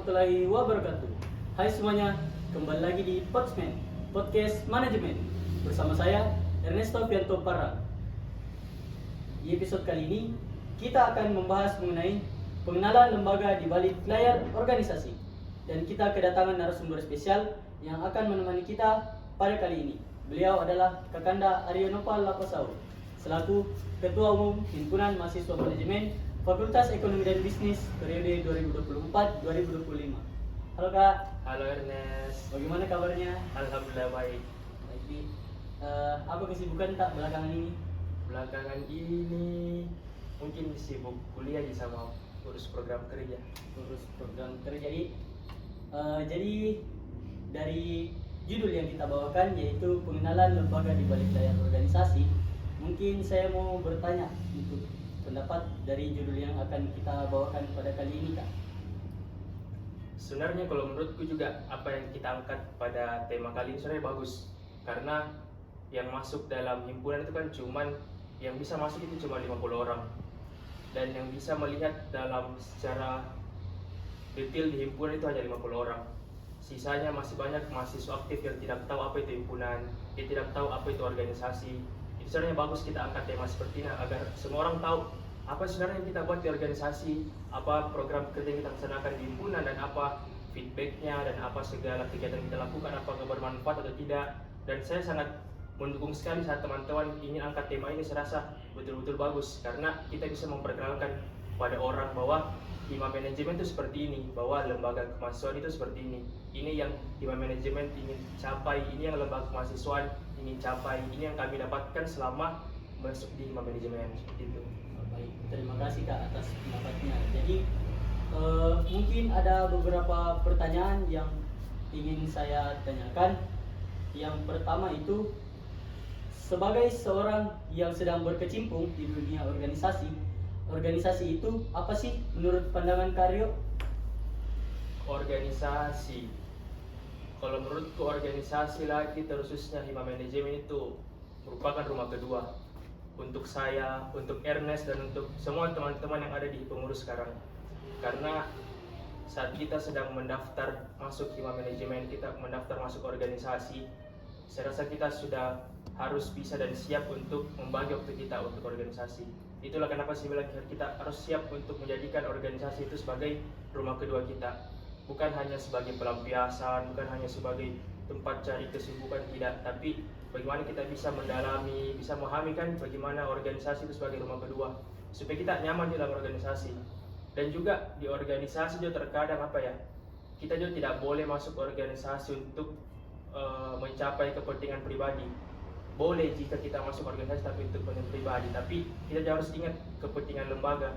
warahmatullahi wabarakatuh. Hai semuanya, kembali lagi di Podsman, Podcast Manajemen. Bersama saya, Ernesto Pianto Parra. Di episode kali ini, kita akan membahas mengenai pengenalan lembaga di balik layar organisasi. Dan kita kedatangan narasumber spesial yang akan menemani kita pada kali ini. Beliau adalah Kakanda Arionova Lapasau, selaku Ketua Umum Himpunan Mahasiswa Manajemen Fakultas Ekonomi dan Bisnis periode 2024-2025. Halo Kak. Halo Ernest. Bagaimana kabarnya? Alhamdulillah baik. Baik. Apa kesibukan Kak belakangan ini? Belakangan ini mungkin sibuk kuliah sama urus program kerja. Urus program kerja. Jadi dari judul yang kita bawakan yaitu pengenalan lembaga di balik layar organisasi. Mungkin saya mau bertanya untuk pendapat dari judul yang akan kita bawakan pada kali ini Kak. Sebenarnya kalau menurutku juga apa yang kita angkat pada tema kali ini sebenarnya bagus. Karena yang masuk dalam himpunan itu kan yang bisa masuk itu cuma 50 orang. Dan yang bisa melihat dalam secara detail di himpunan itu hanya 50 orang. Sisanya masih banyak mahasiswa aktif yang tidak tahu apa itu himpunan, yang tidak tahu apa itu organisasi. Itu sebenarnya bagus kita angkat tema seperti ini agar semua orang tahu apa sebenarnya yang kita buat di organisasi, apa program kerja yang kita laksanakan di himpunan, dan apa feedbacknya, dan apa segala kegiatan yang kita lakukan, apakah bermanfaat atau tidak. Dan saya sangat mendukung sekali saat teman-teman ingin angkat tema ini. Saya rasa betul-betul bagus karena kita bisa memperkenalkan pada orang bahwa hima manajemen itu seperti ini, bahwa lembaga kemahasiswaan itu seperti ini. Ini yang hima manajemen ingin capai, ini yang lembaga kemahasiswaan ingin capai, ini yang kami dapatkan selama masuk di hima manajemen, seperti itu. Baik, terima kasih Kak atas pendapatnya. Jadi mungkin ada beberapa pertanyaan yang ingin saya tanyakan. Yang pertama itu, sebagai seorang yang sedang berkecimpung di dunia organisasi itu apa sih menurut pandangan Karyo? Organisasi, kalau menurutku organisasi lagi khususnya hima manajemen itu merupakan rumah kedua untuk saya, untuk Ernest, dan untuk semua teman-teman yang ada di pengurus sekarang. Karena saat kita sedang mendaftar masuk hima manajemen, kita mendaftar masuk organisasi, saya rasa kita sudah harus bisa dan siap untuk membagi waktu kita untuk organisasi. Itulah kenapa saya bilang kita harus siap untuk menjadikan organisasi itu sebagai rumah kedua kita. Bukan hanya sebagai pelampiasan, bukan hanya sebagai tempat cari kesibukan, tidak. Tapi bagaimana kita bisa mendalami, bisa memahami kan bagaimana organisasi itu sebagai rumah kedua. Supaya kita nyaman di dalam organisasi. Dan juga di organisasi juga terkadang kita juga tidak boleh masuk organisasi untuk mencapai kepentingan pribadi. Boleh jika kita masuk organisasi tapi untuk kepentingan pribadi, tapi kita juga harus ingat kepentingan lembaga.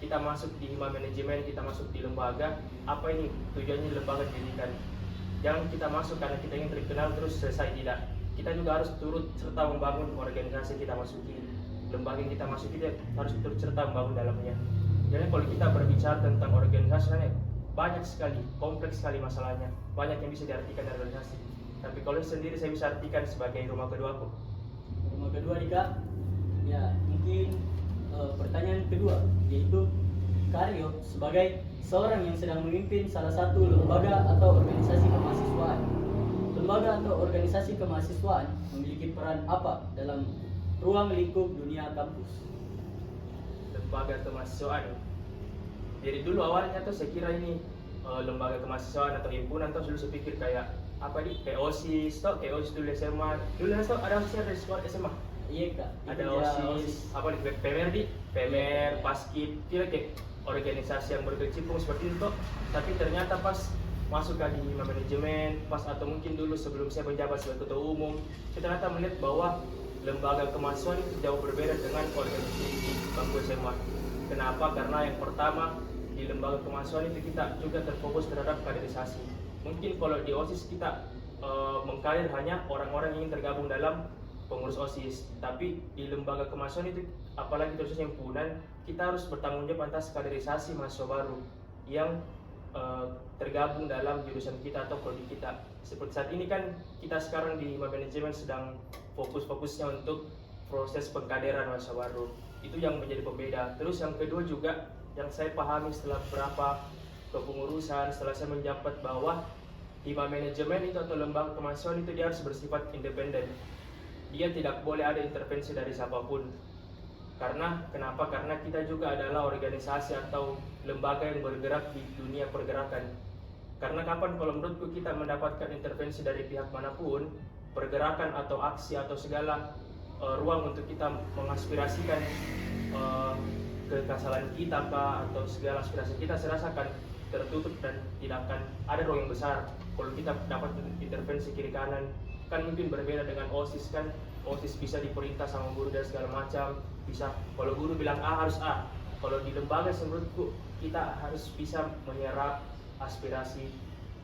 Kita masuk di hima manajemen, kita masuk di lembaga, apa ini tujuannya lembaga didirikan. Jangan kita masuk karena kita ingin terkenal terus selesai, tidak. Kita juga harus turut serta membangun organisasi kita masuki, lembaga yang kita masuki, kita harus turut serta membangun dalamnya. Jadi kalau kita berbicara tentang organisasi, banyak sekali, kompleks sekali masalahnya, banyak yang bisa diartikan dari organisasi. Tapi kalau sendiri saya bisa artikan sebagai rumah keduaku. Rumah kedua nih Kak. Ya, mungkin pertanyaan kedua yaitu Karyo sebagai seorang yang sedang memimpin salah satu lembaga atau organisasi kemahasiswaan. Lembaga atau organisasi kemahasiswaan memiliki peran apa dalam ruang lingkup dunia kampus? Lembaga kemahasiswaan. Dari dulu awalnya tuh saya kira ini lembaga kemahasiswaan atau himpunan tuh dulu saya pikir kayak kayak OSIS, kayak OSIS dulu SMA. Dulu ada OSIS dari sekolah SMA. Iya Kak. Ada OSIS, PMR, Paskib, kayak organisasi yang berkecimpung seperti itu. Tapi ternyata pas masuk ke hima manajemen, atau mungkin dulu sebelum saya menjabat sebagai ketua umum, saya ternyata melihat bahwa lembaga kemahasiswaan itu jauh berbeda dengan organisasi di bangku SMA. Kenapa? Karena yang pertama, di lembaga kemahasiswaan itu kita juga terfokus terhadap kaderisasi. Mungkin kalau di OSIS kita mengkader hanya orang-orang yang ingin tergabung dalam pengurus OSIS, tapi di lembaga kemahasiswaan itu, apalagi khususnya himpunan, kita harus bertanggung jawab atas kaderisasi mahasiswa baru yang tergabung dalam jurusan kita atau prodi kita. Seperti saat ini kan kita sekarang di hima manajemen sedang fokus-fokusnya untuk proses pengkaderan mahasiswa baru. Itu yang menjadi pembeda. Terus yang kedua juga yang saya pahami setelah beberapa kepengurusan, setelah saya menjabat bahwa hima manajemen itu atau lembaga kemahasiswaan itu dia harus bersifat independen. Dia tidak boleh ada intervensi dari siapapun. Karena kenapa? Karena kita juga adalah organisasi atau lembaga yang bergerak di dunia pergerakan. Karena kapan kalau menurutku kita mendapatkan intervensi dari pihak manapun, pergerakan atau aksi atau segala ruang untuk kita mengaspirasikan kekesalan kita atau segala aspirasi kita, saya rasakan tertutup dan tidak akan ada ruang yang besar. Kalau kita dapat intervensi kiri kanan, kan mungkin berbeda dengan OSIS kan. OSIS bisa diperintah sama guru dan segala macam. Bisa kalau guru bilang A harus A. Kalau di lembaga menurutku kita harus bisa menyerap aspirasi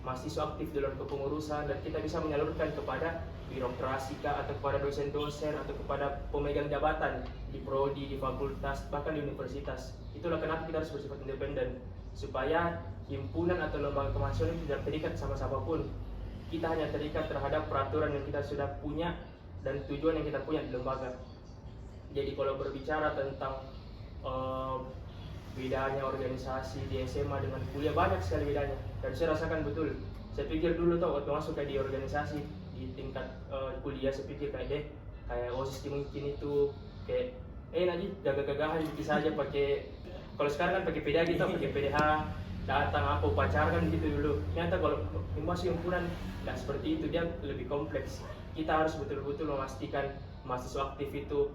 mahasiswa aktif dalam kepengurusan dan kita bisa menyalurkan kepada birokrasi atau kepada dosen-dosen atau kepada pemegang jabatan di prodi, di fakultas, bahkan di universitas. Itulah kenapa kita harus bersifat independen, supaya himpunan atau lembaga kemahasiswaan itu tidak terikat sama siapapun. Kita hanya terikat terhadap peraturan yang kita sudah punya dan tujuan yang kita punya di lembaga. Jadi kalau berbicara tentang bedanya organisasi di SMA dengan kuliah, banyak sekali bedanya dan saya rasakan betul. Saya pikir dulu tuh waktu masuk kayak di organisasi di tingkat kuliah, saya pikir kayak OSIS mungkin itu kayak nanti gagah-gagahan gitu saja pakai, kalau sekarang kan pakai PDA gitu, pakai PDH datang apa upacara kan gitu dulu. Ternyata kalau masuk himpunan nggak seperti itu, dia lebih kompleks. Kita harus betul-betul memastikan mahasiswa aktif itu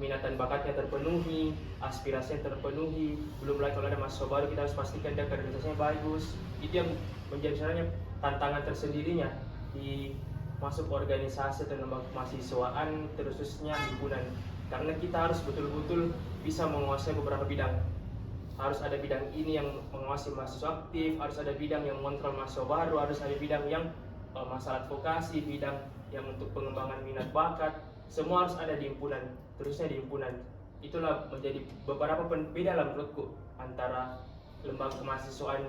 minat dan bakatnya terpenuhi, aspirasinya terpenuhi. Belum lagi kalau ada mahasiswa baru, kita harus pastikan dia organisasinya bagus. Itu yang menjadi sebenarnya tantangan tersendirinya di masuk organisasi atau lembaga kemahasiswaan, khususnya himpunan. Karena kita harus betul-betul bisa menguasai beberapa bidang. Harus ada bidang ini yang menguasai mahasiswa aktif, harus ada bidang yang mengontrol mahasiswa baru, harus ada bidang yang masalah advokasi, bidang yang untuk pengembangan minat bakat. Semua harus ada di himpunan, terusnya di himpunan. Itulah menjadi beberapa beda lah menurutku antara lembaga kemahasiswaan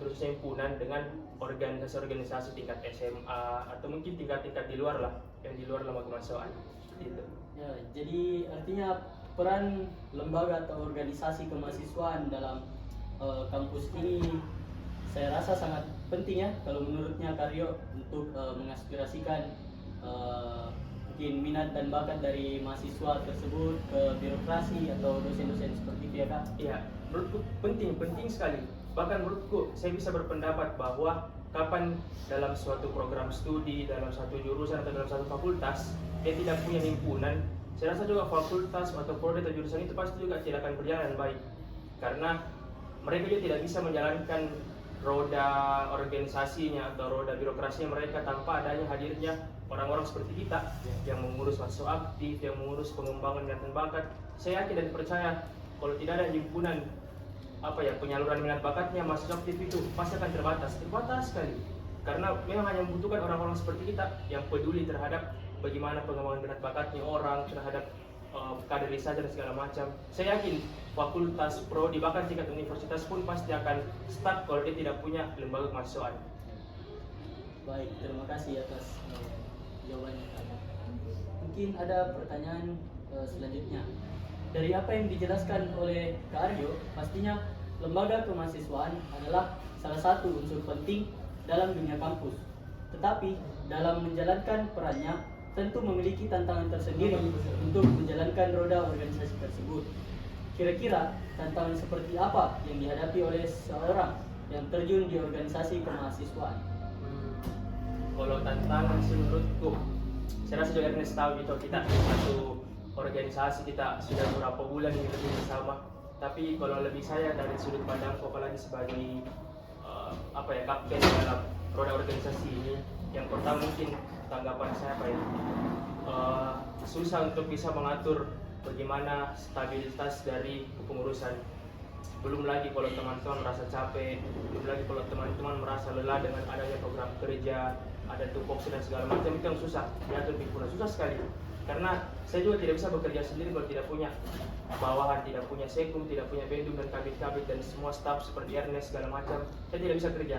terusnya himpunan dengan organisasi-organisasi tingkat SMA atau mungkin tingkat-tingkat di luar lah, yang di luar lembaga kemahasiswaan. Gitu. Ya, jadi artinya peran lembaga atau organisasi kemahasiswaan dalam kampus ini saya rasa sangat penting ya, kalau menurutnya Karyo, untuk mengaspirasikan mungkin minat dan bakat dari mahasiswa tersebut ke birokrasi atau dosen-dosen seperti itu ya Kak? Iya, menurutku penting sekali. Bahkan menurutku saya bisa berpendapat bahwa kapan dalam suatu program studi, dalam satu jurusan atau dalam satu fakultas dia tidak punya himpunan, saya rasa juga fakultas atau prodi atau jurusan itu pasti juga tidak akan berjalan baik. Karena mereka juga tidak bisa menjalankan roda organisasinya atau roda birokrasinya mereka tanpa adanya hadirnya orang-orang seperti kita yang mengurus mahasiswa aktif, yang mengurus pengembangan minat dan bakat. Saya yakin dan percaya kalau tidak ada himpunan penyaluran minat bakatnya, mahasiswa aktif itu pasti akan terbatas sekali. Karena memang hanya membutuhkan orang-orang seperti kita yang peduli terhadap bagaimana pengembangan minat bakatnya orang, terhadap kaderisasi dan segala macam. Saya yakin fakultas, prodi, bahkan tingkat universitas pun pasti akan stuck kalau dia tidak punya lembaga kemahasiswaan. Baik, terima kasih atas jawabannya Kak. Mungkin ada pertanyaan selanjutnya. Dari apa yang dijelaskan oleh Kak Aryo, pastinya lembaga kemahasiswaan adalah salah satu unsur penting dalam dunia kampus. Tetapi dalam menjalankan perannya tentu memiliki tantangan tersendiri untuk menjalankan roda organisasi tersebut. Kira-kira tantangan seperti apa yang dihadapi oleh seorang yang terjun di organisasi kemahasiswaan? Kalau tantangan sih menurutku, saya rasa juga Ernest tahu gitu, kita satu organisasi kita sudah beberapa bulan ini bersama. Tapi kalau lebih saya dari sudut pandangku, apalagi sebagai kapten dalam roda organisasi ini, yang pertama mungkin tanggapan saya susah untuk bisa mengatur bagaimana stabilitas dari kepengurusan. Belum lagi kalau teman-teman merasa capek, belum lagi kalau teman-teman merasa lelah dengan adanya program kerja, ada tupoksi dan segala macam, itu yang susah diatur di himpunan, susah sekali. Karena saya juga tidak bisa bekerja sendiri kalau tidak punya bawahan, tidak punya sekum, tidak punya bendum dan kabit-kabit dan semua staf seperti Ernest segala macam. Saya tidak bisa kerja.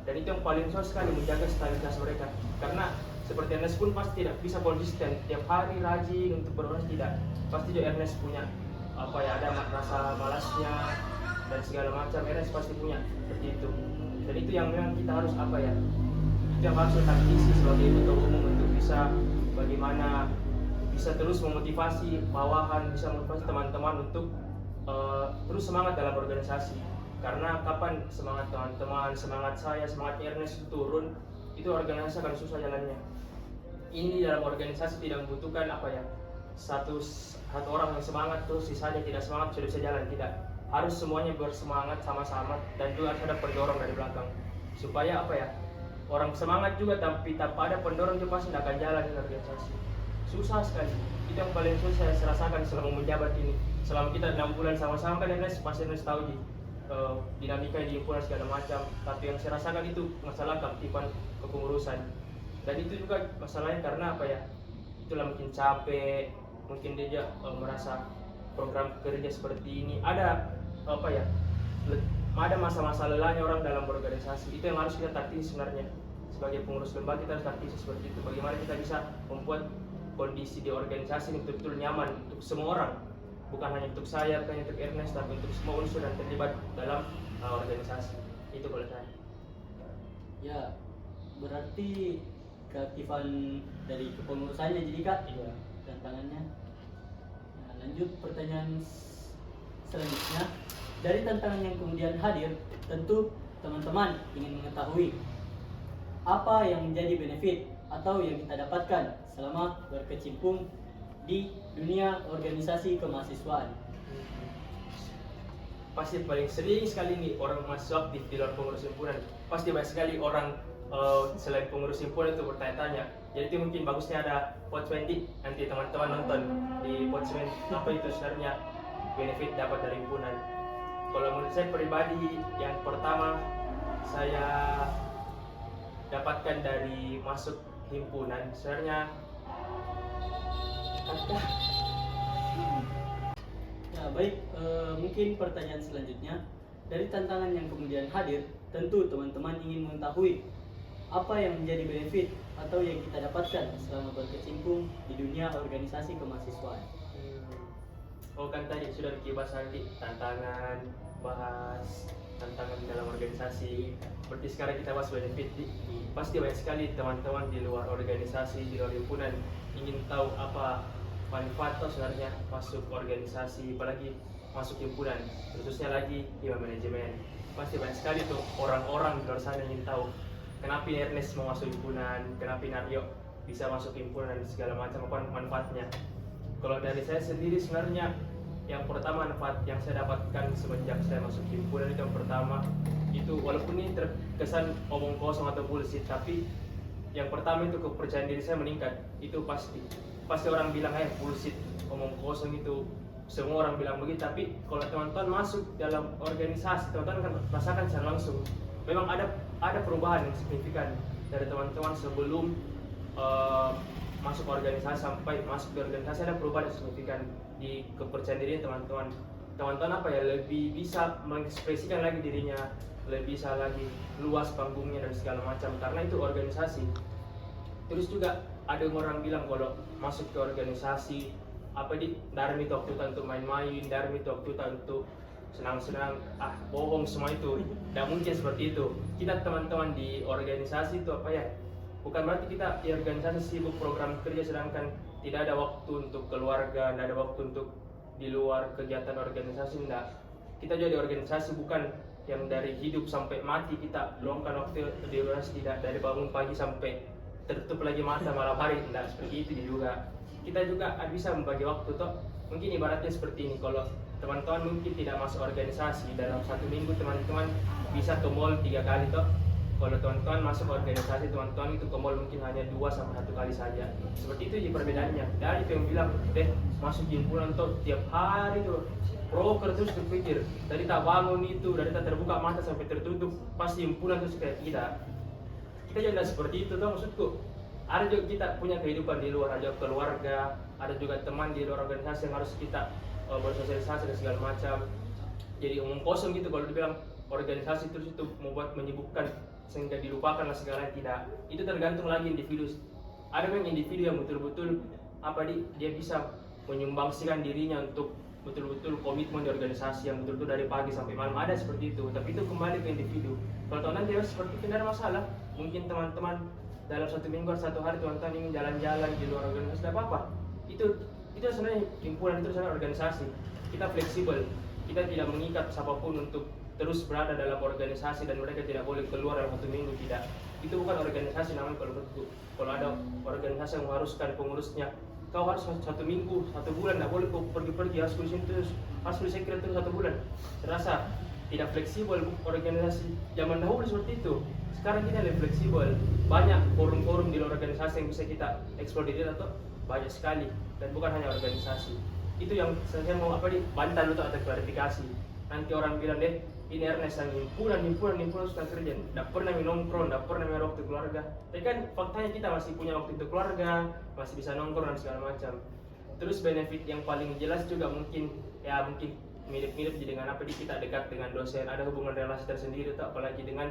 Dan itu yang paling susah sekali, menjaga stabilitas mereka. Karena seperti Ernest pun pasti tidak bisa konsisten tiap hari rajin untuk berorganisasi, tidak. Pasti juga Ernest punya ada rasa malasnya, dan segala macam, RS pasti punya seperti itu. Dan itu yang memang kita harus apa ya, itu yang harus kita isi sebagai ketua umum untuk bisa bagaimana bisa terus memotivasi bawahan, bisa memotivasi teman-teman untuk terus semangat dalam organisasi. Karena kapan semangat teman-teman, semangat saya, semangat Ernest itu turun, itu organisasi akan susah jalannya. Ini dalam organisasi tidak membutuhkan apa ya, satu orang yang semangat terus sisanya tidak semangat sudah bisa jalan, tidak. Harus semuanya bersemangat sama-sama dan juga harus ada pendorong dari belakang. Supaya apa ya, orang semangat juga tapi tanpa ada pendorong juga pasti tidak akan jalan di organisasi. Susah sekali. Itu yang paling susah saya rasakan selama menjabat ini. Selama kita 6 bulan sama-sama kan Ernest pasti Ernest tahu dinamika di himpunan segala macam. Tapi yang saya rasakan itu masalah keaktifan kepengurusan. Dan itu juga masalahnya karena apa ya? Itulah mungkin capek, mungkin dia merasa program kerja seperti ini ada apa ya? Ada masa-masa lelahnya orang dalam berorganisasi. Itu yang harus kita taktisi sebenarnya. Sebagai pengurus lembaga kita harus taktisi seperti itu. Bagaimana kita bisa membuat kondisi di organisasi ini betul-betul nyaman untuk semua orang, bukan hanya untuk saya, bukan hanya untuk Ernest, tapi untuk semua unsur yang terlibat dalam organisasi. Itu kalau saya. Ya, berarti keaktifan dari kepengurusannya jadi Kak, Iya. tantangannya. Nah, lanjut pertanyaan selanjutnya. Dari tantangan yang kemudian hadir, tentu teman-teman ingin mengetahui apa yang menjadi benefit atau yang kita dapatkan selama berkecimpung di dunia organisasi kemahasiswaan. Pasti paling sering sekali nih orang masuk aktif di luar pengurus himpunan. Pasti banyak sekali orang selain pengurus himpunan itu bertanya-tanya. Jadi itu mungkin bagusnya ada Potsmen, nanti teman-teman nonton di Potsmen apa itu sebenarnya benefit dapat dari himpunan. Kalau menurut saya pribadi, yang pertama saya dapatkan dari masuk himpunan sebenarnya Ya baik, mungkin pertanyaan selanjutnya. Dari tantangan yang kemudian hadir, tentu teman-teman ingin mengetahui apa yang menjadi benefit atau yang kita dapatkan selama berkecimpung di dunia organisasi kemahasiswaan. Oh kan tadi sudah dikibas nanti tantangan, bahas tantangan di dalam organisasi. Seperti sekarang kita bahas benefit, pasti banyak sekali teman-teman di luar organisasi, di luar himpunan ingin tahu apa manfaat atau sebenarnya masuk organisasi, apalagi masuk himpunan, khususnya lagi hima manajemen. Pasti banyak sekali tuh orang-orang di luar sana ingin tahu kenapa Ernest mau masuk himpunan, kenapa Naryo bisa masuk himpunan dan segala macam apa manfaatnya. Kalau dari saya sendiri sebenarnya yang pertama manfaat yang saya dapatkan semenjak saya masuk himpunan itu yang pertama itu, walaupun ini terkesan omong kosong atau bullshit, tapi yang pertama itu kepercayaan diri saya meningkat. Itu pasti orang bilang bullshit, omong kosong itu, semua orang bilang begitu. Tapi kalau teman-teman masuk dalam organisasi, teman-teman akan rasakan secara langsung memang ada perubahan yang signifikan dari teman-teman sebelum masuk organisasi sampai masuk di organisasi. Ada perubahan yang signifikan di kepercayaan diri teman-teman. Teman-teman apa ya, lebih bisa mengekspresikan lagi dirinya, lebih bisa lagi luas panggungnya dan segala macam karena itu organisasi. Terus juga ada orang bilang kalau masuk ke organisasi darmi itu waktu untuk main-main, darmi itu waktu untuk senang-senang, bohong semua itu. Tidak mungkin seperti itu. Kita teman-teman di organisasi itu apa ya, bukan berarti kita di organisasi sibuk program kerja sedangkan tidak ada waktu untuk keluarga, tidak ada waktu untuk di luar kegiatan organisasi. Tidak. Kita juga di organisasi bukan yang dari hidup sampai mati kita luangkan waktu di organisasi, tidak dari bangun pagi sampai tertutup lagi mata malam hari, tidak seperti itu juga. Kita juga bisa membagi waktu toh. Mungkin ibaratnya seperti ini, kalau teman-teman mungkin tidak masuk organisasi, dalam satu minggu teman-teman bisa ke mall 3 kali toh. Kalau teman-teman masuk organisasi, teman-teman itu ke mall mungkin hanya 2 sampai 1 kali saja. Seperti itu aja perbedaannya. Dan itu yang bilang, masuk himpunan toh tiap hari tuh broker terus berpikir, dari tak bangun itu, dari tak terbuka mata sampai tertutup pasti himpunan terus kayak kita juga seperti itu toh. Maksudku ada juga kita punya kehidupan di luar, ada keluarga, ada juga teman di luar organisasi yang harus kita bersosialisasi dan segala macam. Jadi omong kosong gitu kalau dibilang organisasi terus itu membuat menyibukkan sehingga dilupakan lah segalanya, tidak. Itu tergantung lagi individu. Ada memang individu yang betul-betul dia bisa menyumbangsikan dirinya untuk betul-betul komitmen di organisasi yang betul-betul dari pagi sampai malam, ada seperti itu. Tapi itu kembali ke individu. Kalau teman-teman tidak seperti itu tidak ada masalah. Mungkin teman-teman dalam 1 minggu atau 1 hari teman-teman ingin jalan-jalan di luar organisasi, tidak apa-apa. Itu sebenarnya himpunan, itu sebenarnya organisasi. Kita fleksibel, kita tidak mengikat siapapun untuk terus berada dalam organisasi dan mereka tidak boleh keluar dalam 1 minggu, tidak. Itu bukan organisasi namanya kalau menurutku. Kalau ada organisasi yang mengharuskan pengurusnya, kau harus 1 minggu, 1 bulan, tidak boleh kau pergi-pergi, harus di sini terus, harus di sekret terus 1 bulan. Terasa tidak fleksibel organisasi. Zaman dahulu seperti itu. Sekarang kita lebih fleksibel. Banyak forum-forum di luar organisasi yang bisa kita eksplor di atau banyak sekali, dan bukan hanya organisasi. Itu yang saya mau bantal itu atau klarifikasi. Nanti orang bilang deh, ini Ernest yang himpunan sudah kerja, tidak pernah nongkrong, tidak pernah ada waktu keluarga. Tapi kan faktanya kita masih punya waktu untuk keluarga, masih bisa nongkrong dan segala macam. Terus benefit yang paling jelas juga mungkin mirip-mirip dengan kita dekat dengan dosen, ada hubungan relasi tersendiri, apalagi dengan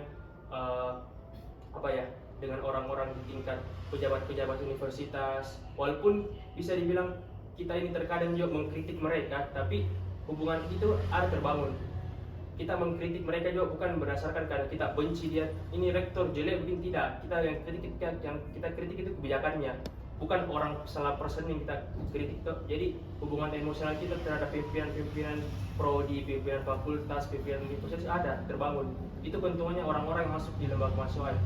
dengan orang-orang di tingkat pejabat-pejabat universitas. Walaupun bisa dibilang kita ini terkadang juga mengkritik mereka, tapi hubungan itu ada terbangun. Kita mengkritik mereka juga bukan berdasarkan karena kita benci dia, ini rektor jelek begini, tidak. Yang kita kritik itu kebijakannya, bukan orang salah person yang kita kritik. Jadi hubungan emosional kita terhadap pimpinan prodi, pimpinan fakultas, pimpinan universitas ada terbangun. Itu keuntungannya orang-orang yang masuk di lembaga kemahasiswaan.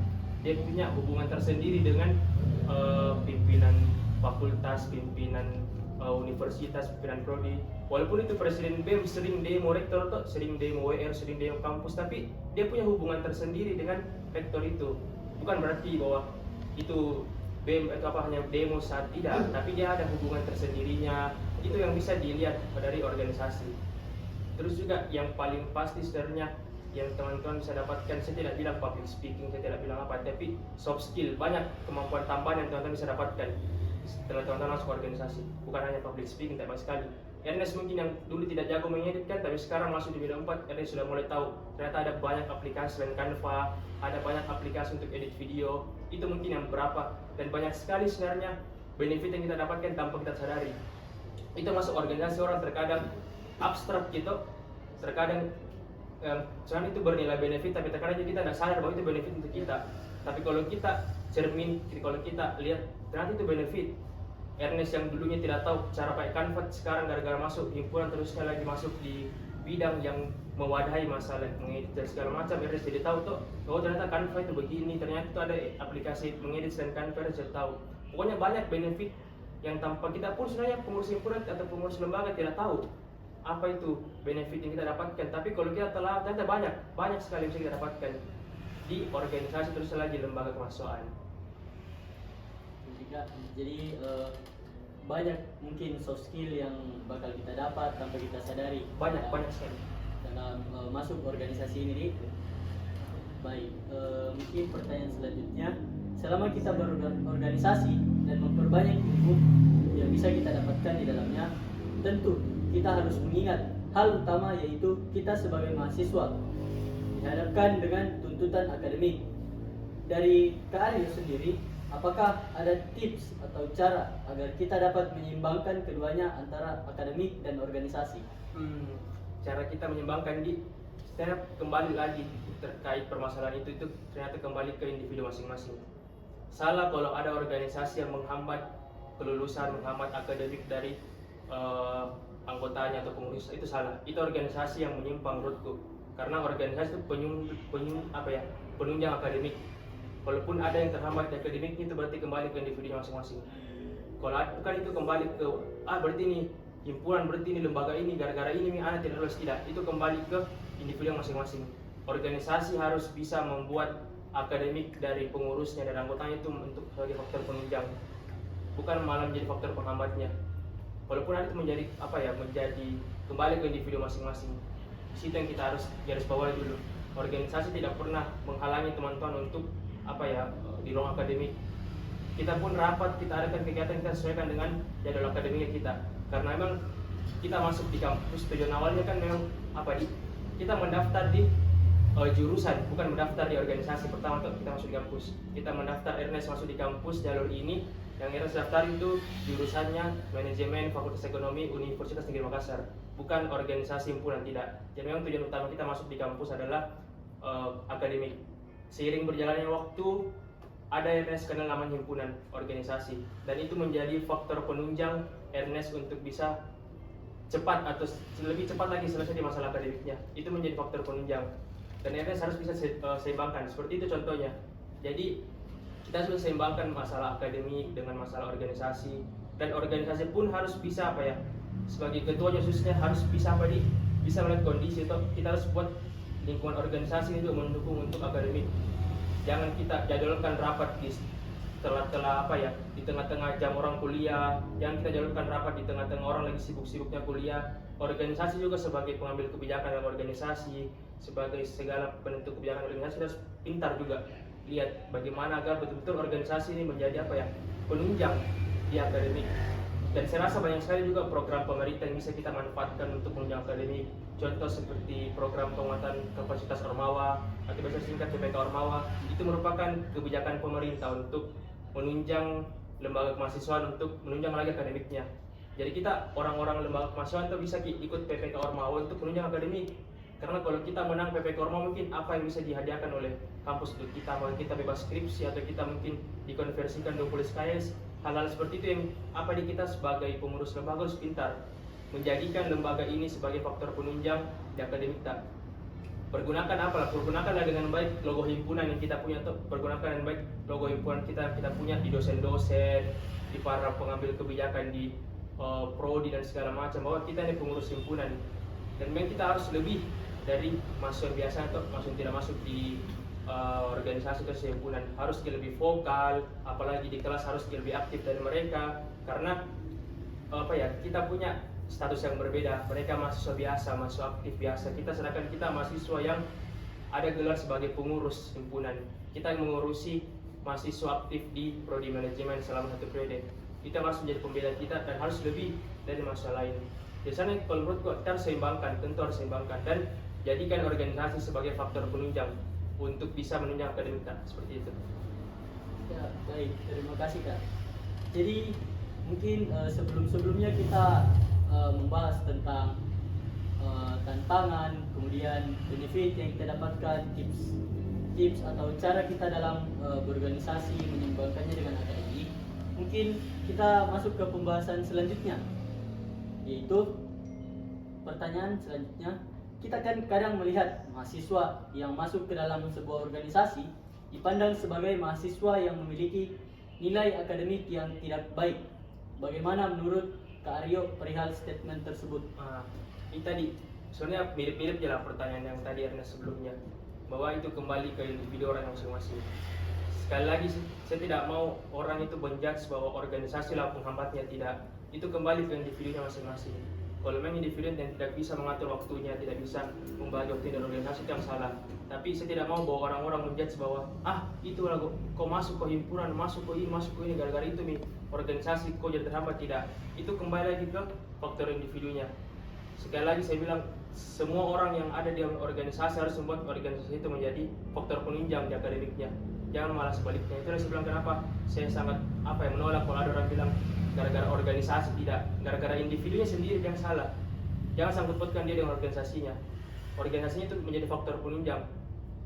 Dia punya hubungan tersendiri dengan pimpinan fakultas, pimpinan universitas, pimpinan prodi. Walaupun itu presiden BEM sering demo rektor, sering demo WR, sering demo kampus, tapi dia punya hubungan tersendiri dengan rektor itu. Bukan berarti bahwa itu BEM itu hanya demo saat tidak, tapi dia ada hubungan tersendirinya. Itu yang bisa dilihat dari organisasi. Terus juga yang paling pasti sebenarnya yang teman-teman bisa dapatkan, saya tidak bilang public speaking, saya tidak bilang apa, tapi soft skill, banyak kemampuan tambahan yang teman-teman bisa dapatkan setelah teman-teman masuk organisasi. Bukan hanya public speaking, tapi sekali. Ernest mungkin yang dulu tidak jago mengeditkan, tapi sekarang masuk di bidang 4, Ernest sudah mulai tahu ternyata ada banyak aplikasi selain Canva, ada banyak aplikasi untuk edit video. Itu mungkin yang berapa, dan banyak sekali sebenarnya benefit yang kita dapatkan tanpa kita sadari. Itu masuk organisasi orang terkadang abstrak gitu, terkadang sebenarnya itu bernilai benefit, tapi terkadang kita tidak sadar bahwa itu benefit untuk kita. Tapi kalau kita kalau kita lihat ternyata itu benefit. Ernest yang dulunya tidak tahu cara pakai Canva, sekarang gara-gara masuk himpunan terusnya lagi masuk di bidang yang mewadahi masalah mengedit dan segala macam, Ernest jadi tahu oh ternyata Canva itu begini, ternyata itu ada aplikasi mengedit dan Canva, Ernest jadi tahu. Pokoknya banyak benefit yang tanpa kita pun sebenarnya pengurus himpunan atau pengurus lembaga tidak tahu apa itu benefit yang kita dapatkan. Tapi kalau kita telah, ternyata banyak sekali yang bisa kita dapatkan di organisasi, terus lagi lembaga kemahasiswaan. Jadi banyak mungkin soft skill yang bakal kita dapat tanpa kita sadari. Banyak sekali dalam masuk organisasi ini. Baik, mungkin pertanyaan selanjutnya, selama kita berorganisasi dan memperbanyak ilmu yang bisa kita dapatkan di dalamnya, tentu kita harus mengingat hal utama, yaitu kita sebagai mahasiswa dihadapkan dengan tuntutan akademik. Dari Kak Aryo sendiri, apakah ada tips atau cara agar kita dapat menyeimbangkan keduanya antara akademik dan organisasi? Cara kita menyeimbangkan setiap kembali lagi terkait permasalahan itu ternyata kembali ke individu masing-masing. Salah kalau ada organisasi yang menghambat kelulusan, menghambat akademik dari anggotanya atau pengurus, itu salah. Itu organisasi yang menyimpang menurutku. Karena organisasi itu penunjang akademik. Walaupun ada yang terhambat di akademik, itu berarti kembali ke individu masing-masing. Kalau bukan itu kembali ke berarti ini himpunan, berarti ini lembaga ini gara-gara ini anak tidak lulus, tidak. Itu kembali ke individu masing-masing. Organisasi harus bisa membuat akademik dari pengurusnya dan anggotanya itu untuk sebagai faktor penunjang, bukan malah menjadi faktor penghambatnya. Walaupun itu menjadi menjadi kembali ke individu masing-masing. Di situ yang kita harus garis bawahi dulu. Organisasi tidak pernah menghalangi teman-teman untuk di ruang akademik. Kita pun rapat, kita adakan kegiatan, kita sesuaikan dengan jadwal akademik kita. Karena memang kita masuk di kampus, tujuan awalnya kan memang kita mendaftar di jurusan, bukan mendaftar di organisasi. Pertama kita masuk di kampus, kita mendaftar Ernest masuk di kampus jalur ini Yang Ernest daftar itu jurusannya manajemen Fakultas Ekonomi Universitas Negeri Makassar, bukan organisasi himpunan, tidak. Jadi memang tujuan utama kita masuk di kampus adalah akademik. Seiring berjalannya waktu, ada Ernest kenal namanya himpunan organisasi, dan itu menjadi faktor penunjang Ernest untuk bisa cepat atau lebih cepat lagi selesai di masalah akademiknya. Itu menjadi faktor penunjang, dan Ernest harus bisa seimbangkan. Seperti itu contohnya. Jadi kita harus seimbangkan masalah akademik dengan masalah organisasi, dan organisasi pun harus bisa sebagai ketuanya khususnya harus bisa bisa melihat kondisi itu. Kita harus buat lingkungan organisasi itu mendukung untuk akademik. Jangan kita jadwalkan rapat di telah di tengah-tengah jam orang kuliah. Jangan kita jadwalkan rapat di tengah-tengah orang lagi sibuk-sibuknya kuliah. Organisasi juga sebagai pengambil kebijakan dalam organisasi, sebagai segala penentu kebijakan organisasi harus pintar juga lihat bagaimana agar betul-betul organisasi ini menjadi penunjang di akademik. Dan saya rasa banyak sekali juga program pemerintah yang bisa kita manfaatkan untuk menunjang akademik. Contoh seperti program penguatan kapasitas Ormawa atau biasa singkat PPK Ormawa. Itu merupakan kebijakan pemerintah untuk menunjang lembaga kemahasiswaan, untuk menunjang lagi akademiknya. Jadi kita orang-orang lembaga kemahasiswaan itu bisa ikut PPK Ormawa untuk menunjang akademik. Karena kalau kita menang PPK Ormawa, mungkin apa yang bisa dihadiahkan oleh kampus untuk kita, mungkin kita bebas skripsi atau kita mungkin dikonversikan 20 SKS. Hal-hal seperti itu yang kita sebagai pengurus lembaga harus pintar menjadikan lembaga ini sebagai faktor penunjang di akademik kita. Pergunakanlah dengan baik logo himpunan yang kita punya, pergunakan dengan baik logo himpunan kita punya di dosen-dosen, di para pengambil kebijakan di prodi dan segala macam, bahwa kita ini pengurus himpunan. Dan memang kita harus lebih dari mahasiswa biasa atau mahasiswa tidak masuk di organisasi atau himpunan, harus lebih vokal, apalagi di kelas harus lebih aktif dari mereka. Karena kita punya status yang berbeda. Mereka mahasiswa biasa, mahasiswa aktif biasa. Sedangkan kita mahasiswa yang ada gelar sebagai pengurus himpunan. Kita yang mengurusi mahasiswa aktif di prodi manajemen selama 1 periode. Kita harus menjadi pembeda kita dan harus lebih dari mahasiswa lain. Di sana kalau menurutku kita harus tentu harus seimbangkan, dan jadikan organisasi sebagai faktor penunjang untuk bisa menunjang akademik kita, seperti itu. Ya, baik, terima kasih Kak. Jadi mungkin sebelumnya kita membahas tentang tantangan, kemudian benefit yang kita dapatkan, tips atau cara kita dalam berorganisasi, menyeimbangkannya dengan akademik. Mungkin kita masuk ke pembahasan selanjutnya, yaitu pertanyaan selanjutnya. Kita kan kadang melihat mahasiswa yang masuk ke dalam sebuah organisasi dipandang sebagai mahasiswa yang memiliki nilai akademik yang tidak baik. Bagaimana menurut Kak Aryo perihal statement tersebut? Ini tadi sebenarnya mirip-mirip aja lah pertanyaan yang tadi Ernest sebelumnya, bahwa itu kembali ke individu orang masing-masing. Sekali lagi, saya tidak mau orang itu menjudge bahwa organisasi lah penghambatnya, tidak. Itu kembali ke individunya masing-masing. Kalau memang individu yang tidak bisa mengatur waktunya, tidak bisa membagi waktu dan organisasi, itu yang salah. Tapi saya tidak mau bahwa orang-orang menjudge bahwa itulah kau masuk ke himpunan, masuk ke ini gara-gara itu nih organisasi kau jadi terhambat. Tidak. Itu kembali lagi ke faktor individunya. Sekali lagi saya bilang, semua orang yang ada di organisasi harus membuat organisasi itu menjadi faktor penunjang di akademiknya. Jangan malah sebaliknya. Itulah saya bilang kenapa saya sangat menolak kalau ada orang bilang gara-gara organisasi. Tidak, gara-gara individunya sendiri yang salah. Jangan sangkut-pautkan dia dengan organisasinya. Organisasinya itu menjadi faktor penunjang.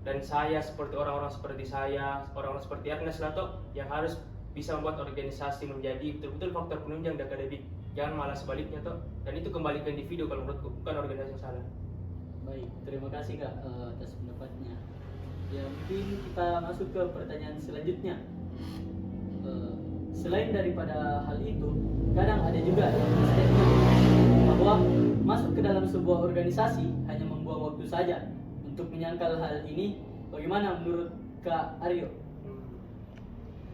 Dan saya seperti orang-orang seperti saya, orang-orang seperti Ernest Lato yang harus bisa membuat organisasi menjadi betul-betul faktor penunjang di akademik. Jangan malah sebaliknya toh. Dan itu kembali ke individu kalau menurutku, bukan organisasi yang salah. Baik, terima kasih Kak atas pendapatnya. Ya, mungkin kita masuk ke pertanyaan selanjutnya. Selain daripada hal itu, kadang ada juga statement bahwa masuk ke dalam sebuah organisasi hanya membuang waktu saja. Untuk menyangkal hal ini, bagaimana menurut Kak Aryo?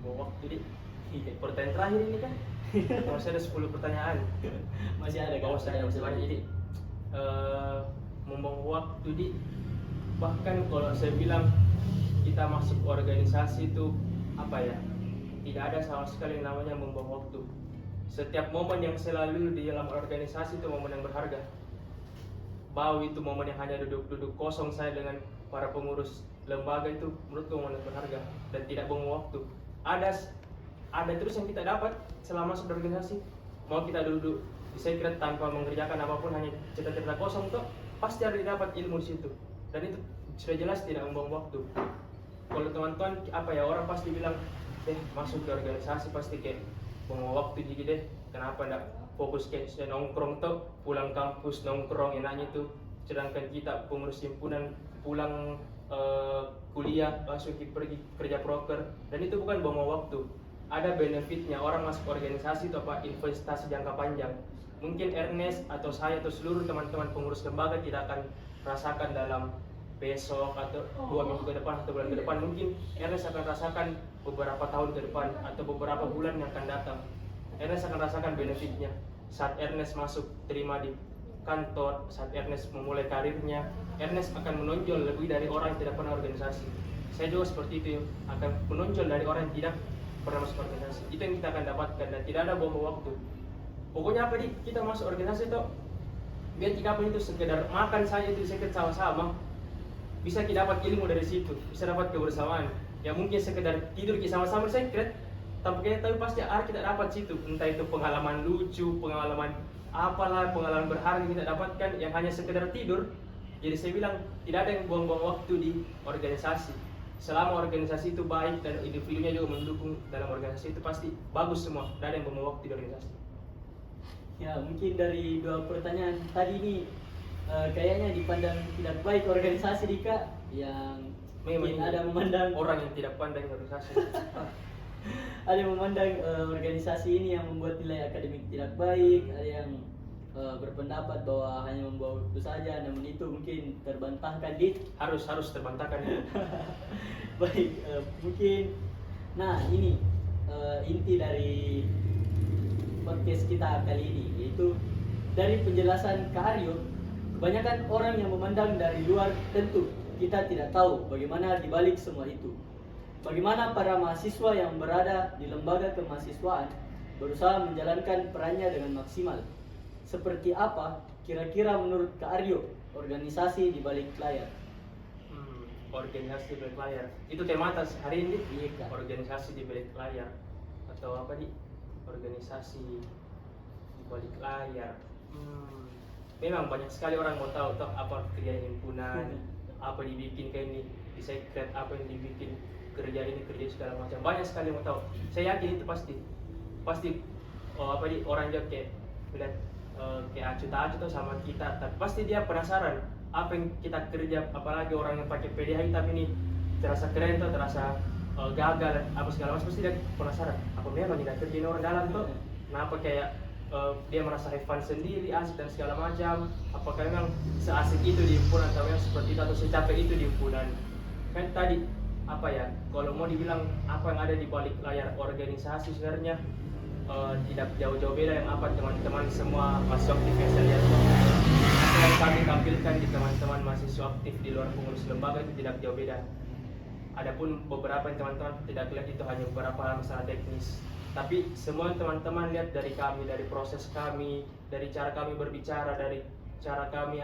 Membuang waktu pertanyaan terakhir ini kan masih ada 10 pertanyaan. Masih ada Kak? Masih banyak. Jadi membuang waktu bahkan kalau saya bilang kita masuk organisasi itu tidak ada sama sekali yang namanya membuang waktu. Setiap momen yang saya lalui di dalam organisasi itu momen yang berharga. Bahwa itu momen yang hanya duduk-duduk kosong saya dengan para pengurus lembaga, itu menurutku momen yang berharga dan tidak buang waktu. Ada ada terus yang kita dapat selama masuk organisasi. Mau kita duduk di secret tanpa mengerjakan apapun, hanya cerita-cerita kosong tuh, pasti ada dapat ilmu di situ. Dan itu sudah jelas tidak membuang waktu. Kalau teman-teman apa ya, orang pasti bilang masuk ke organisasi pasti kayak buang waktu jadi deh, kenapa enggak fokus kayak nongkrong tuh, pulang kampus nongkrong enaknya tuh, sedangkan kita pengurus himpunan pulang kuliah langsung pergi kerja proker, dan itu bukan buang waktu. Ada benefitnya orang masuk organisasi itu apa, investasi jangka panjang. Mungkin Ernest atau saya atau seluruh teman-teman pengurus lembaga tidak akan rasakan dalam besok atau 2 minggu ke depan atau bulan ke depan. Mungkin Ernest akan rasakan beberapa tahun ke depan atau beberapa bulan yang akan datang. Ernest akan rasakan benefitnya saat Ernest masuk terima di kantor, saat Ernest memulai karirnya. Ernest akan menonjol lebih dari orang yang tidak pernah organisasi. Saya juga seperti itu, akan menonjol dari orang yang tidak pernah masuk organisasi. Itu yang kita akan dapatkan dan tidak ada buang waktu. Pokoknya apa kita masuk organisasi itu biar kita itu sekedar makan saja itu sekedar sama-sama, bisa kita dapat ilmu dari situ, bisa dapat kebersamaan. Ya mungkin sekedar tidur kita sama-sama secret, tapi pasti kita dapat situ, entah itu pengalaman lucu, pengalaman apalah, pengalaman berharga kita dapatkan yang hanya sekedar tidur. Jadi saya bilang tidak ada yang buang-buang waktu di organisasi. Selama organisasi itu baik dan individunya juga mendukung dalam organisasi, itu pasti bagus semua, tidak ada yang buang waktu di organisasi. Ya mungkin dari 2 pertanyaan tadi ini kayaknya dipandang tidak baik organisasi Dika, yang mungkin ada memandang orang yang tidak pandang organisasi. ada yang memandang organisasi ini yang membuat nilai akademik tidak baik, ada yang berpendapat bahwa hanya membawa waktu saja, namun itu mungkin terbantahkan harus terbantahkan. Baik, mungkin nah ini inti dari podcast kita kali ini, yaitu dari penjelasan Kak Aryo, kebanyakan orang yang memandang dari luar, tentu kita tidak tahu bagaimana dibalik semua itu. Bagaimana para mahasiswa yang berada di lembaga kemahasiswaan berusaha menjalankan perannya dengan maksimal. Seperti apa kira-kira menurut Kak Aryo organisasi di balik layar? Organisasi di balik layar itu tema atas hari ini. Iya, Kak. Organisasi di balik layar atau apa organisasi di balik layar. Memang banyak sekali orang mau tahu apa kerja himpunan, apa dibikin kayak ini, di secret apa yang dibikin, kerja ini kerja segala macam. Banyak sekali yang mau tahu. Saya yakin itu pasti orang juga kayak lihat kayak acuh-acuh tuh sama kita, tapi pasti dia penasaran apa yang kita kerja, apalagi orang yang pakai PDH hitam ini terasa keren tuh, terasa gagal apa segala macam, pasti dia penasaran apa memang tidak kerja ini orang dalam tuh. Kenapa kayak dia merasa have fun sendiri, asik dan segala macam, apakah memang seasik itu di himpunan atau yang seperti itu atau secapek itu di himpunan. Kan tadi kalau mau dibilang apa yang ada di balik layar organisasi sebenarnya tidak jauh-jauh beda yang apa teman-teman semua mahasiswa aktif yang saya lihat yang kami tampilkan di teman-teman mahasiswa aktif di luar pengurus lembaga itu tidak jauh beda. Adapun beberapa yang teman-teman tidak lihat itu hanya beberapa masalah teknis, tapi semua teman-teman lihat dari kami, dari proses kami, dari cara kami berbicara, dari cara kami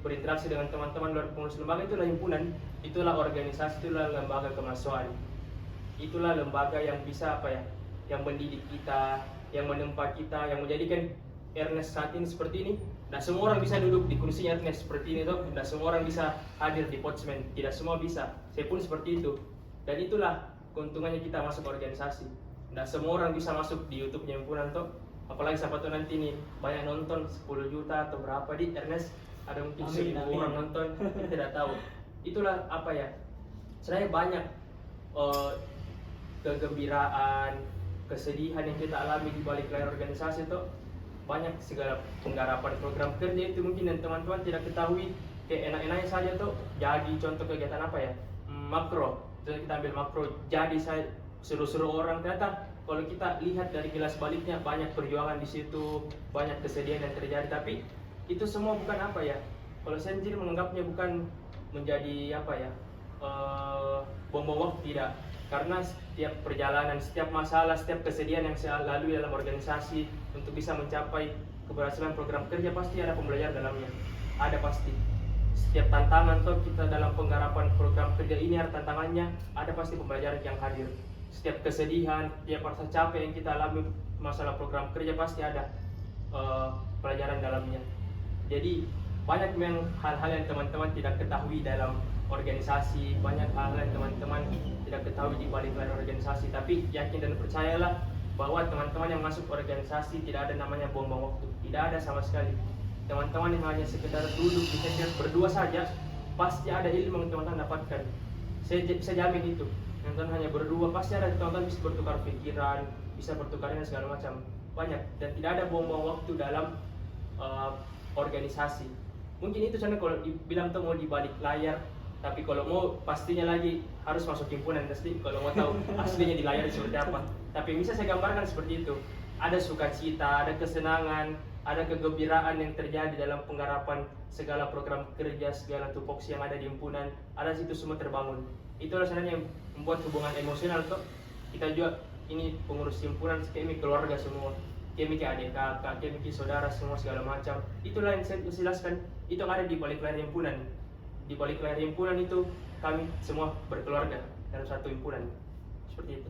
berinteraksi dengan teman-teman luar pengurus lembaga. Itulah himpunan, itulah organisasi, itulah lembaga kemahasiswaan, itulah lembaga yang bisa yang mendidik kita, yang menempa kita, yang menjadikan Ernest saat ini seperti ini. Tidak semua orang bisa duduk di kursinya Ernest seperti ini tuh. Tidak semua orang bisa hadir di Potsman. Tidak semua bisa. Saya pun seperti itu. Dan itulah keuntungannya kita masuk organisasi. Tidak semua orang bisa masuk di YouTube-nya himpunan tuh. Apalagi siapa tuh nanti nih banyak nonton 10 juta atau berapa di Ernest, ada mungkin 1000 orang nonton, kita tidak tahu. Itulah sebenarnya banyak kegembiraan, kesedihan yang kita alami di balik layar organisasi itu. Banyak segala penggarapan program kerja itu mungkin yang teman-teman tidak ketahui, kayak enak-enaknya saja tuh jadi contoh kegiatan makro. Jadi kita ambil makro, jadi saya suruh-suruh orang. Ternyata kalau kita lihat dari kilas baliknya banyak perjuangan di situ, banyak kesedihan yang terjadi. Tapi itu semua bukan kalau saya sendiri menganggapnya bukan menjadi bom waktu, tidak. Karena setiap perjalanan, setiap masalah, setiap kesedihan yang saya lalui dalam organisasi untuk bisa mencapai keberhasilan program kerja, pasti ada pembelajaran dalamnya. Ada pasti. Setiap tantangan kita dalam penggarapan program kerja ini, ada tantangannya, ada pasti pembelajaran yang hadir. setiap kesedihan, tiap rasa capek yang kita alami masalah program kerja pasti ada pelajaran dalamnya. Jadi banyak memang hal-hal yang teman-teman tidak ketahui dalam organisasi, banyak hal yang teman-teman tidak ketahui di balik layar organisasi. Tapi yakin dan percayalah bahwa teman-teman yang masuk organisasi tidak ada namanya buang-buang waktu, tidak ada sama sekali. Teman-teman yang hanya sekedar duduk di session berdua saja, pasti ada ilmu yang teman-teman dapatkan. Saya bisa jamin itu. Teman-teman hanya berdua, pasti ada teman-teman bisa bertukar pikiran, bisa bertukar dengan segala macam, banyak. Dan tidak ada buang-buang waktu dalam organisasi. Mungkin itu karena kalau dibilang tuh mau di balik layar, tapi kalau mau pastinya lagi harus masuk himpunan pasti kalau mau tahu aslinya di layar seperti apa. Tapi bisa saya gambarkan seperti itu. Ada sukacita, ada kesenangan, ada kegembiraan yang terjadi dalam penggarapan segala program kerja, segala tupoksi yang ada di himpunan. Ada situ semua terbangun. Itulah sebenarnya yang membuat hubungan emosional tuh. Kita juga ini pengurus himpunan, kami keluarga semua. Kami ke adik kakak, kami ke saudara semua segala macam. Itulah yang saya jelaskan. Itu yang ada di balik layar himpunan. Di balik layar himpunan itu kami semua berkeluarga dalam satu himpunan. Seperti itu.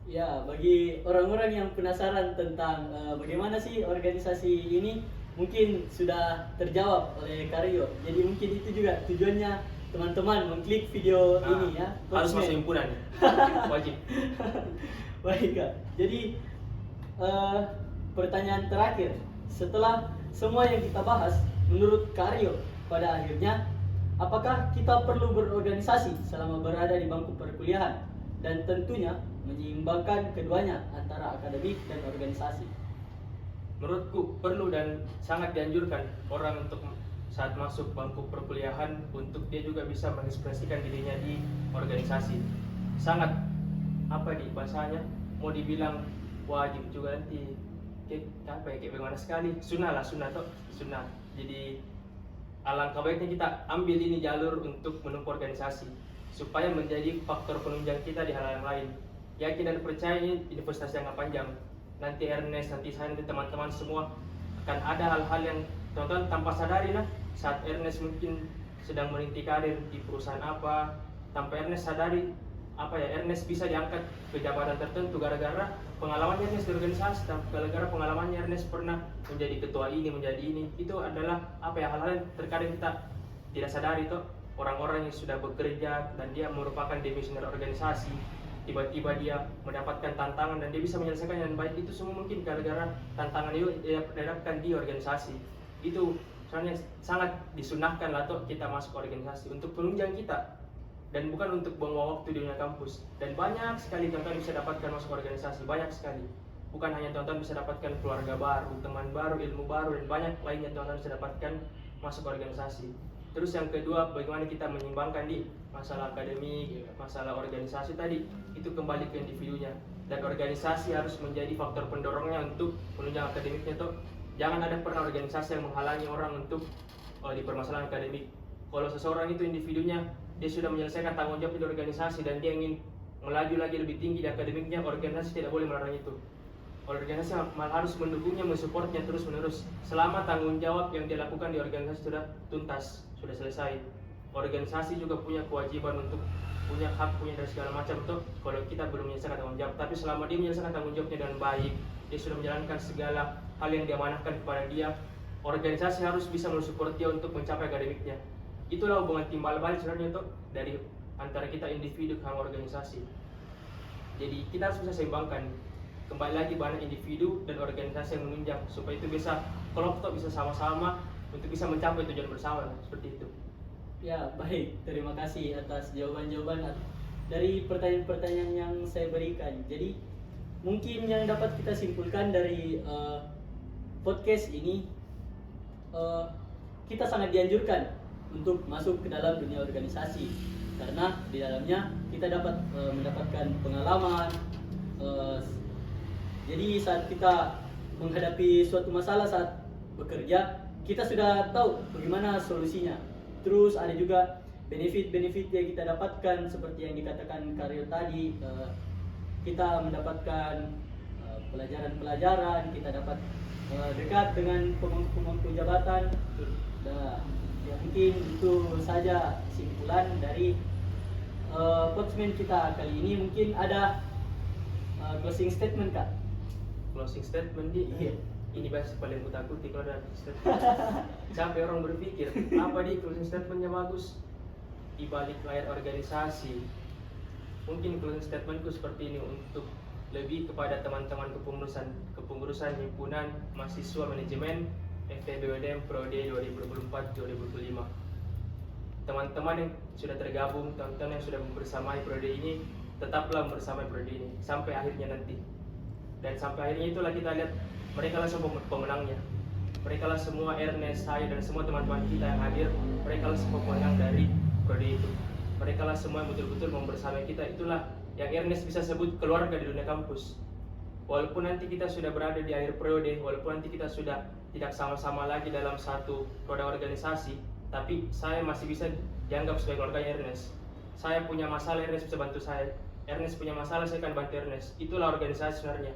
Ya, bagi orang-orang yang penasaran tentang bagaimana sih organisasi ini, mungkin sudah terjawab oleh Karyo. Jadi mungkin itu juga tujuannya teman-teman mengklik video ini ya. Harus masuk himpunan. Wajib. Baik Kak. Jadi pertanyaan terakhir, setelah semua yang kita bahas, menurut Karyo pada akhirnya, apakah kita perlu berorganisasi selama berada di bangku perkuliahan? Dan tentunya menyeimbangkan keduanya antara akademik dan organisasi. Menurutku perlu dan sangat dianjurkan orang untuk saat masuk bangku perkuliahan untuk dia juga bisa mengekspresikan dirinya di organisasi. Sangat kayak bahasanya mau dibilang wajib juga nanti kayak bagaimana sekali, sunnah toh, sunnah. Jadi alangkah baiknya kita ambil ini jalur untuk menempuh organisasi supaya menjadi faktor penunjang kita di hal yang lain. Yakin dan percaya ini investasi jangka panjang. Nanti Ernest, nanti saya, nanti teman-teman semua akan ada hal-hal yang teman-teman tanpa sadari saat Ernest mungkin sedang merintis karir di perusahaan apa, tanpa Ernest sadari Ernest bisa diangkat ke jabatan tertentu gara-gara pengalamannya Ernest di organisasi, gara-gara pengalamannya Ernest pernah menjadi ketua ini, menjadi ini. Itu adalah hal-hal yang terkadang kita tidak sadari tuh. Orang-orang yang sudah bekerja dan dia merupakan demisioner organisasi, tiba-tiba dia mendapatkan tantangan dan dia bisa menyelesaikan dengan baik. Itu semua mungkin gara-gara tantangan itu dia dapatkan di organisasi. Itu soalnya sangat disunahkan lah tuh kita masuk organisasi untuk penunjang kita dan bukan untuk buang waktu di dunia kampus. Dan banyak sekali teman-teman bisa dapatkan masuk organisasi, banyak sekali. Bukan hanya teman-teman bisa dapatkan keluarga baru, teman baru, ilmu baru, dan banyak lainnya teman-teman bisa dapatkan masuk organisasi. Terus yang kedua, bagaimana kita menyeimbangkan di masalah akademik, masalah organisasi tadi, itu kembali ke individunya. Dan organisasi harus menjadi faktor pendorongnya untuk menunjang akademiknya tuh. Jangan ada pernah organisasi yang menghalangi orang untuk di permasalahan akademik. Kalau seseorang itu individunya, dia sudah menyelesaikan tanggung jawab di organisasi dan dia ingin melaju lagi lebih tinggi di akademiknya, organisasi tidak boleh melarang itu. Organisasi malah harus mendukungnya, mensupportnya terus-menerus selama tanggung jawab yang dia lakukan di organisasi sudah tuntas, sudah selesai. Organisasi juga punya kewajiban untuk punya hak, punya dan segala macam tuh kalau kita belum menyelesaikan tanggung jawab. Tapi selama dia menyelesaikan tanggung jawabnya dengan baik, dia sudah menjalankan segala hal yang diamanahkan kepada dia, organisasi harus bisa mensupport dia untuk mencapai akademiknya. Itulah hubungan timbal balik sebenarnya tuh dari antara kita individu sama organisasi. Jadi kita harus bisa seimbangkan. Kembali lagi banyak individu dan organisasi yang menunjang supaya itu bisa kelompok bisa sama-sama untuk bisa mencapai tujuan bersama seperti itu. Ya, baik. Terima kasih atas jawaban-jawaban dari pertanyaan-pertanyaan yang saya berikan. Jadi, mungkin yang dapat kita simpulkan dari podcast ini, kita sangat dianjurkan untuk masuk ke dalam dunia organisasi karena di dalamnya kita dapat mendapatkan pengalaman. Jadi saat kita menghadapi suatu masalah saat bekerja, kita sudah tahu bagaimana solusinya. Terus ada juga benefit-benefit yang kita dapatkan seperti yang dikatakan Karyo tadi. Kita mendapatkan pelajaran-pelajaran, kita dapat dekat dengan pemangku jabatan. Ya, mungkin itu saja kesimpulan dari Podsman kita kali ini. Mungkin ada closing statement Kak. Closing statement di Iya. ini bahasa paling kutakuti kalau ada statement. Sampai orang berpikir apa di closing statementnya bagus di balik layar organisasi. Mungkin closing statementku seperti ini untuk lebih kepada teman-teman kepengurusan himpunan mahasiswa manajemen FEB-UDM Prode 2024-2025. Teman-teman yang sudah tergabung, teman-teman yang sudah bersamai Prode ini, tetaplah bersamai Prode ini sampai akhirnya nanti. Dan sampai akhirnya itulah kita lihat mereka lah semua pemenangnya. Mereka lah semua Ernest, saya dan semua teman-teman kita yang hadir, mereka lah semua pemenang dari Prode itu. Mereka lah semua yang betul-betul membersamai kita. Itulah yang Ernest bisa sebut keluarga di dunia kampus. Walaupun nanti kita sudah berada di akhir periode, walaupun nanti kita sudah tidak sama-sama lagi dalam satu roda organisasi, tapi saya masih bisa dianggap sebagai keluarga Ernest. Saya punya masalah, Ernest bisa bantu saya. Ernest punya masalah, saya akan bantu Ernest. Itulah organisasi sebenarnya.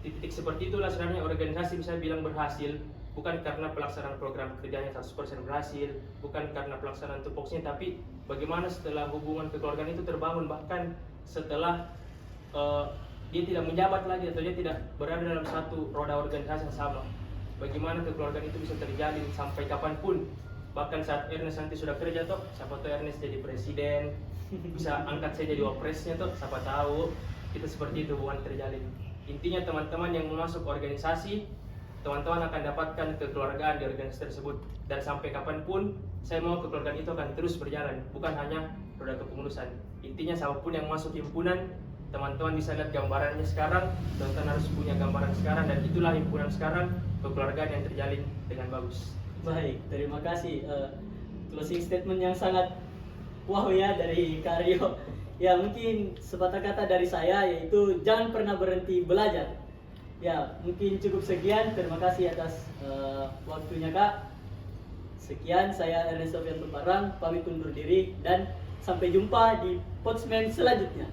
Titik seperti itulah sebenarnya organisasi bisa bilang berhasil, bukan karena pelaksanaan program kerjanya 100% berhasil, bukan karena pelaksanaan tupoksinya, tapi bagaimana setelah hubungan kekeluargaan itu terbangun, bahkan setelah dia tidak menjabat lagi atau dia tidak berada dalam satu roda organisasi yang sama. Bagaimana kekeluargaan itu bisa terjalin sampai kapanpun. Bahkan saat Ernest nanti sudah kerja toh, siapa tahu Ernest jadi presiden, bisa angkat saya jadi wapresnya toh, siapa tahu. Kita seperti itu hubungan terjalin. Intinya teman-teman yang mau masuk organisasi, teman-teman akan dapatkan kekeluargaan di organisasi tersebut. Dan sampai kapanpun, saya mau kekeluargaan itu akan terus berjalan, bukan hanya roda kepengurusan. Intinya siapapun yang masuk himpunan, teman-teman bisa lihat gambarannya sekarang, teman-teman harus punya gambaran sekarang, dan itulah himpunan sekarang, kekeluargaan yang terjalin dengan bagus. Baik, terima kasih. Closing statement yang sangat wow ya dari Kak Rio. Ya mungkin sepatah kata dari saya yaitu jangan pernah berhenti belajar. Ya mungkin cukup sekian. Terima kasih atas waktunya Kak. Sekian, saya Ernest Sofian Tuparang pamit undur diri dan sampai jumpa di Podsman selanjutnya.